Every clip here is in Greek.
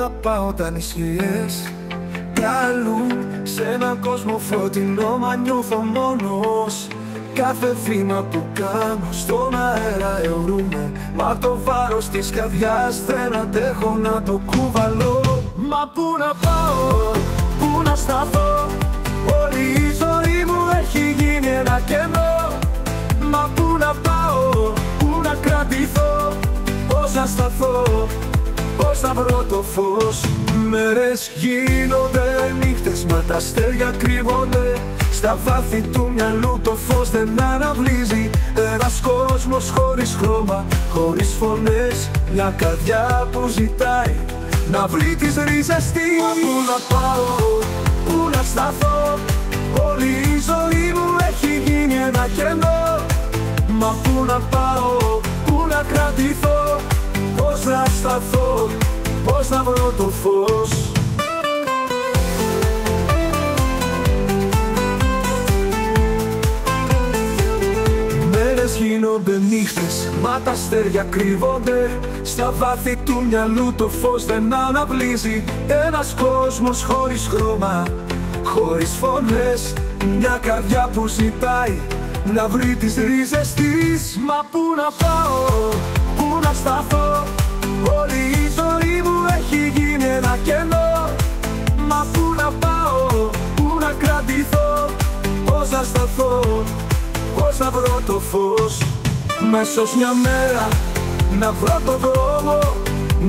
να πάω όταν οι σκιές καλούν σε έναν κόσμο φωτεινό, μα νιώθω μόνος. Κάθε βήμα που κάνω στον αέρα αιωρούμε, μα το βάρος της καρδιάς δεν αντέχω να το κουβαλώ. Μα πού να πάω, πού να σταθώ, όλη η ζωή μου έχει γίνει ένα κενό. Μα πού να πάω, πού να κρατηθώ, πώς να σταθώ, πώς να βρω το φως. Μέρες γίνονται νύχτες, μα τα αστέρια κρύβονται στα βάθη του μυαλού, το φως δεν αναβλύζει. Ένας κόσμος χωρίς χρώμα, χωρίς φωνές, μια καρδιά που ζητάει να βρει τις ρίζες της. Μα πού να πάω, πού να σταθώ, όλη η ζωή μου έχει γίνει ένα κενό. Μα πού να πάω, πού να κρατηθώ, πώς να σταθώ, πώς να βρω το φως. Μέρες γίνονται νύχτες, μα τα αστέρια κρύβονται στα βάθη του μυαλού, το φως δεν αναβλύζει. Ένας κόσμος χωρίς χρώμα, χωρίς φωνές, μια καρδιά που ζητάει να βρει τις ρίζες της. Μα πού να πάω, πού να σταθώ, όλη η ζωή μου έχει γίνει ένα κενό. Μα πού να πάω, πού να κρατηθώ, πώς να σταθώ, πώς να βρω το φως. Μέσως μια μέρα να βρω το δρόμο,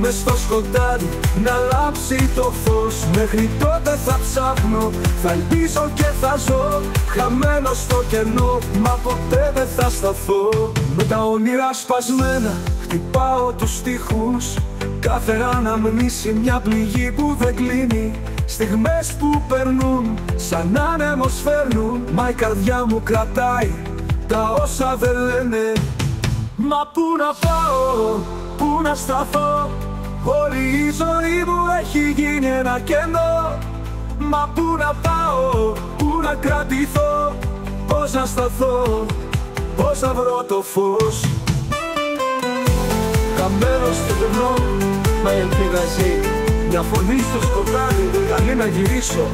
μες στο σκοτάδι να λάψει το φως. Μέχρι τότε θα ψάχνω, θα ελπίζω και θα ζω, χαμένος στο κενό, μα ποτέ δεν θα σταθώ. Με τα όνειρα σπασμένα χτυπάω τους στίχους, κάθε αναμνήση μια πληγή που δεν κλείνει. Στιγμές που περνούν σαν άνεμος φέρνουν, μα η καρδιά μου κρατάει τα όσα δεν λένε. Μα πού να πάω, πού να σταθώ, όλη η ζωή μου έχει γίνει ένα κενό. Μα πού να πάω, πού να κρατηθώ, πώς να σταθώ, πώς να βρω το φως. Χαμένος στο κενό, μα η ελπίδα ζει, μια φωνή στο σκοτάδι δεν καλεί να γυρίσω.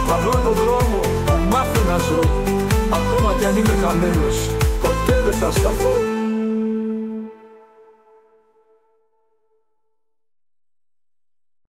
Θα βρω τον δρόμο που μάθω να ζω, ακόμα κι αν είμαι χαμένος, ποτέ δεν θα σταθώ.